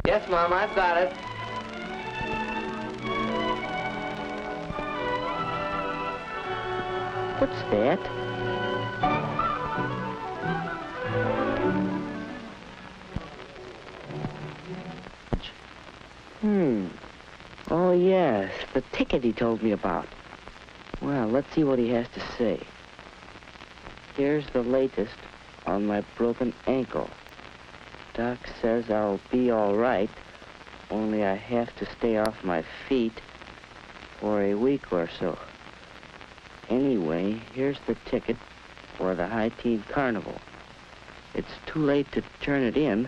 Yes, Mom, I've got it. What's that? Oh, yes, the ticket he told me about. Well, let's see what he has to say. Here's the latest on my broken ankle. Doc says I'll be all right, only I have to stay off my feet for a week or so. Anyway, here's the ticket for the High Teen Carnival. It's too late to turn it in,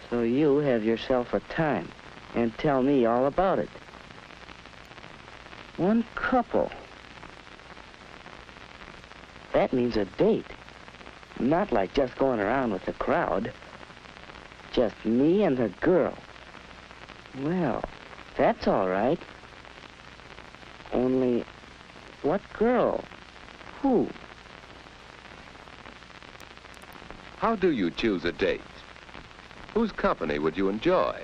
so you have yourself a time and tell me all about it. One couple. That means a date. Not like just going around with the crowd. Just me and the girl. Well, that's all right. Only, what girl? Who? How do you choose a date? Whose company would you enjoy?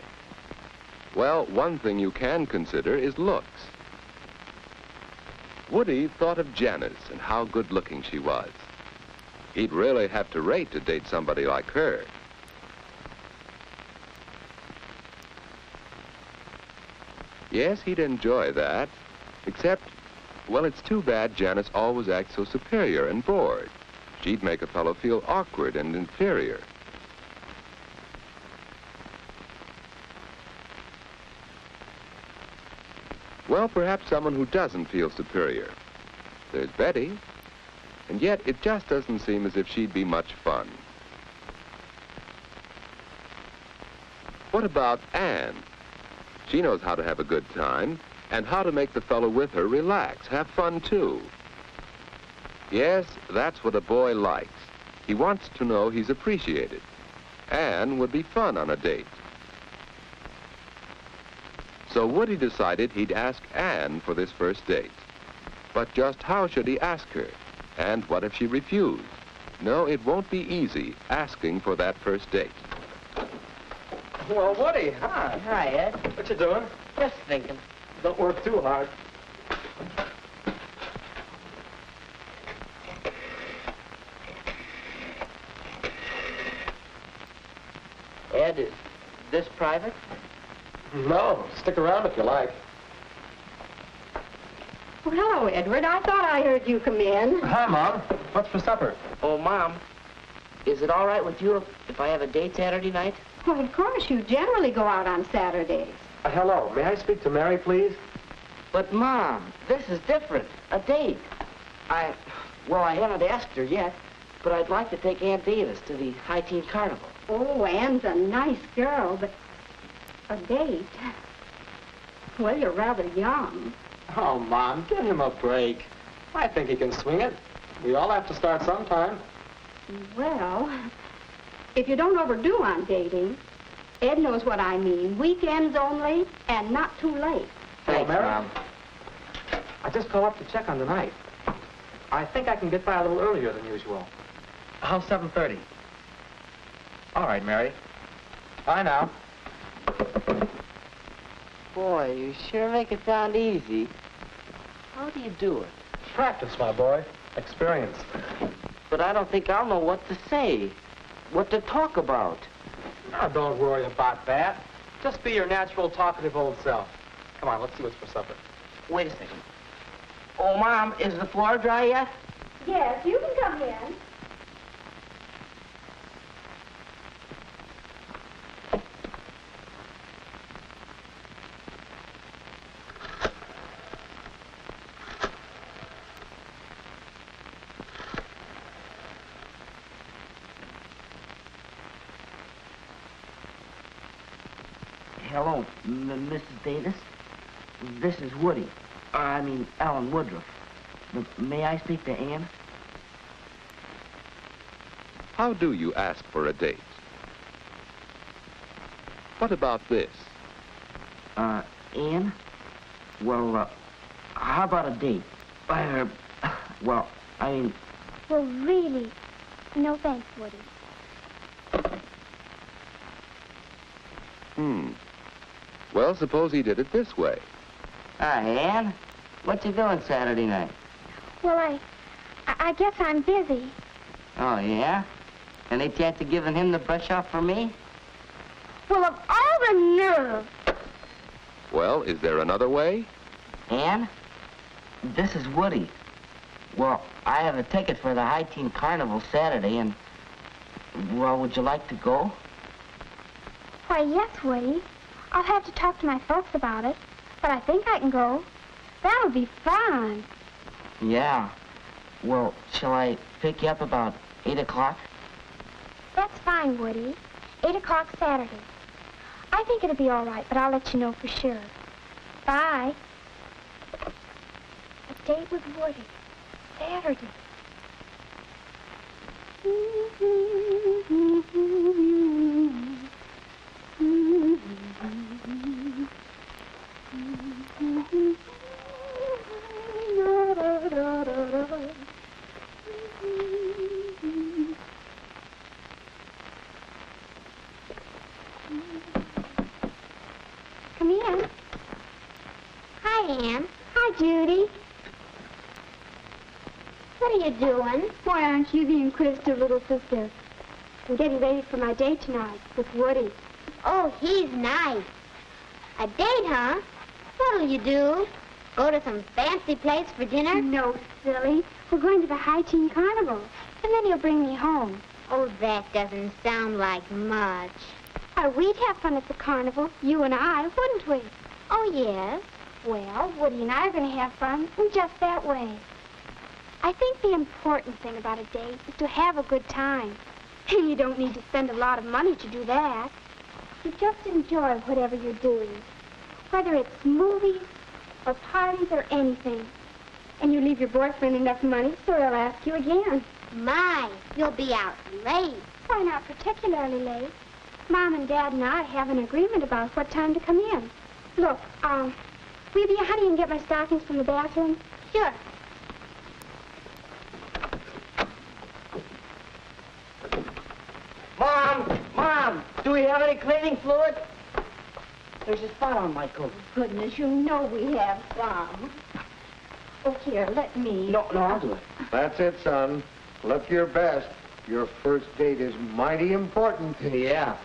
Well, one thing you can consider is looks. Woody thought of Janice and how good-looking she was. He'd really have to rate to date somebody like her. Yes, he'd enjoy that, except, well, it's too bad Janice always acts so superior and bored. She'd make a fellow feel awkward and inferior. Well, perhaps someone who doesn't feel superior. There's Betty, and yet it just doesn't seem as if she'd be much fun. What about Anne? She knows how to have a good time and how to make the fellow with her relax, have fun too. Yes, that's what a boy likes. He wants to know he's appreciated. Anne would be fun on a date. So Woody decided he'd ask Anne for this first date. But just how should he ask her? And what if she refused? No, it won't be easy asking for that first date. Well, Woody, hi. Hi, Ed. What you doing? Just thinking. Don't work too hard. Ed, is this private? No, stick around if you like. Well, hello, Edward. I thought I heard you come in. Hi, Mom. What's for supper? Oh, Mom, is it all right with you if I have a date Saturday night? Well, of course, you generally go out on Saturdays. Hello. May I speak to Mary, please? But, Mom, this is different. A date. Well, I haven't asked her yet, but I'd like to take Aunt Davis to the High Teen Carnival. Oh, Anne's a nice girl, but a date? Well, you're rather young. Oh, Mom, give him a break. I think he can swing it. We all have to start sometime. Well, if you don't overdo on dating, Ed knows what I mean. Weekends only, and not too late. Thanks, Mary? Mom. I just called up to check on the night. I think I can get by a little earlier than usual. How's 7:30? All right, Mary. Bye now. Boy, you sure make it sound easy. How do you do it? Practice, my boy. Experience. But I don't think I'll know what to say, what to talk about. Now, don't worry about that. Just be your natural, talkative old self. Come on, let's see what's for supper. Wait a second. Oh, Mom, is the floor dry yet? Yes, you can come in. Hello, Mrs. Davis. This is Woody. Alan Woodruff. May I speak to Anne? How do you ask for a date? What about this? Anne? Well, how about a date? Well, really, no thanks, Woody. Well, suppose he did it this way. Hi, Ann. What you doing Saturday night? Well, I guess I'm busy. Oh, yeah? Any chance of giving him the brush off for me? Well, of all the nerve. Well, is there another way? Ann, this is Woody. Well, I have a ticket for the High Teen Carnival Saturday, and, well, would you like to go? Why, yes, Woody. I'll have to talk to my folks about it, but I think I can go. That'll be fun. Yeah. Well, shall I pick you up about 8 o'clock? That's fine, Woody. 8 o'clock Saturday. I think it'll be all right, but I'll let you know for sure. Bye. A date with Woody. Saturday. Come in. Hi, Ann. Hi, Judy. What are you doing? Why aren't you the inquisitive little sister? I'm getting ready for my date tonight with Woody. Oh, he's nice. A date, huh? What'll you do? Go to some fancy place for dinner? No, silly. We're going to the High Teen Carnival, and then he'll bring me home. Oh, that doesn't sound like much. We'd have fun at the carnival, you and I, wouldn't we? Oh, yes. Well, Woody and I are going to have fun in just that way. I think the important thing about a date is to have a good time. You don't need to spend a lot of money to do that. You just enjoy whatever you're doing, whether it's movies or parties or anything. And you leave your boyfriend enough money so he'll ask you again. My, you'll be out late. Why not particularly late? Mom and Dad and I have an agreement about what time to come in. Look, will you be a honey and get my stockings from the bathroom? Sure. Mom, do we have any cleaning fluid? There's a spot on my coat. Goodness, you know we have some. Oh, here, let me. No, I'll do it. That's it, son. Look your best. Your first date is mighty important. Yeah.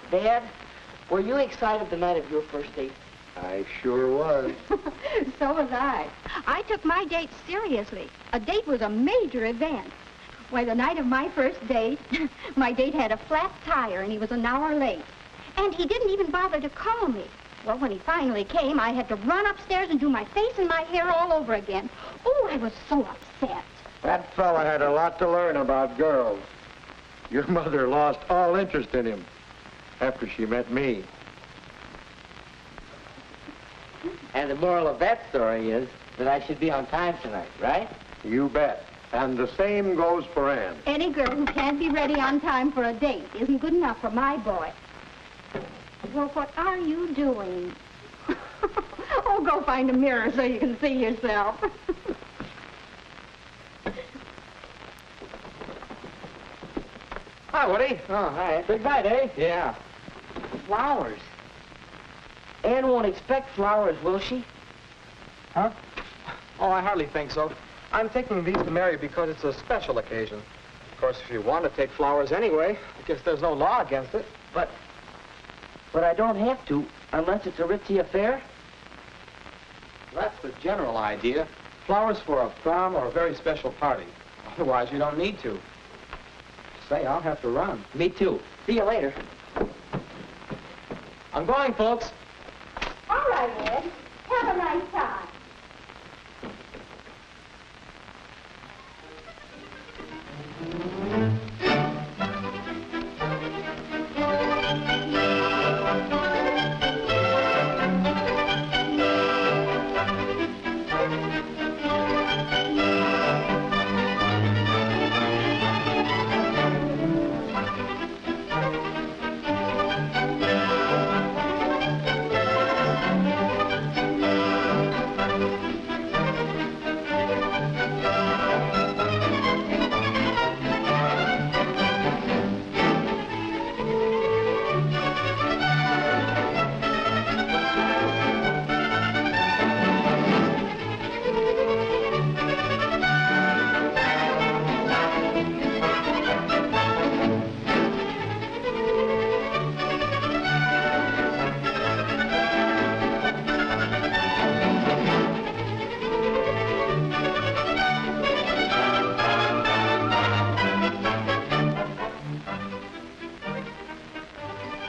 Dad, were you excited the night of your first date? I sure was. So was I. I took my date seriously. A date was a major event. Why, the night of my first date, my date had a flat tire and he was an hour late. And he didn't even bother to call me. Well, when he finally came, I had to run upstairs and do my face and my hair all over again. Oh, I was so upset. That fella had a lot to learn about girls. Your mother lost all interest in him after she met me. And the moral of that story is that I should be on time tonight, right? You bet. And the same goes for Ann. Any girl who can't be ready on time for a date isn't good enough for my boy. Well, what are you doing? Oh, go find a mirror so you can see yourself. Hi, Woody. Oh, hi. Big night, eh? Yeah. Flowers. Ann won't expect flowers, will she? Huh? Oh, I hardly think so. I'm taking these to Mary because it's a special occasion. Of course, if you want to take flowers anyway, I guess there's no law against it. But I don't have to, unless it's a ritzy affair. That's the general idea. Flowers for a prom or a very special party. Otherwise, you don't need to. Say, I'll have to run. Me too. See you later. I'm going, folks. All right, Ed. Have a nice time.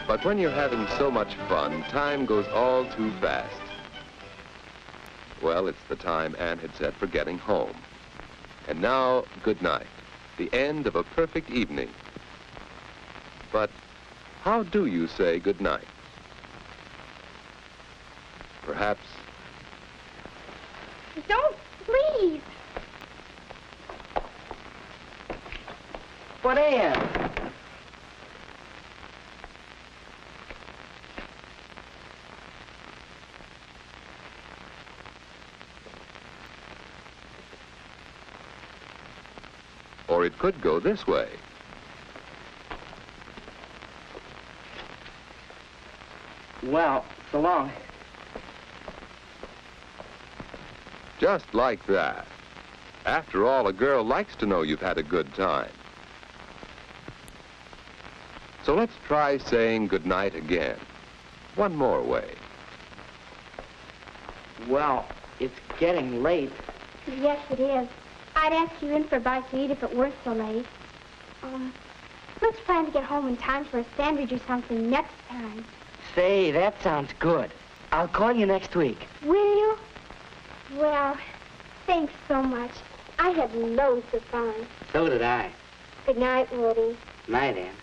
But when you're having so much fun, time goes all too fast. Well, it's the time Anne had set for getting home. And now, good night. The end of a perfect evening. But how do you say good night? Perhaps... Don't, please. What, Anne? Or it could go this way. Well, so long. Just like that. After all, a girl likes to know you've had a good time. So let's try saying goodnight again. One more way. Well, it's getting late. Yes, it is. I'd ask you in for a bite to eat if it weren't so late. Let's plan to get home in time for a sandwich or something next time. Say, that sounds good. I'll call you next week. Will you? Well, thanks so much. I had loads of fun. So did I. Good night, Woody. Night, Anne.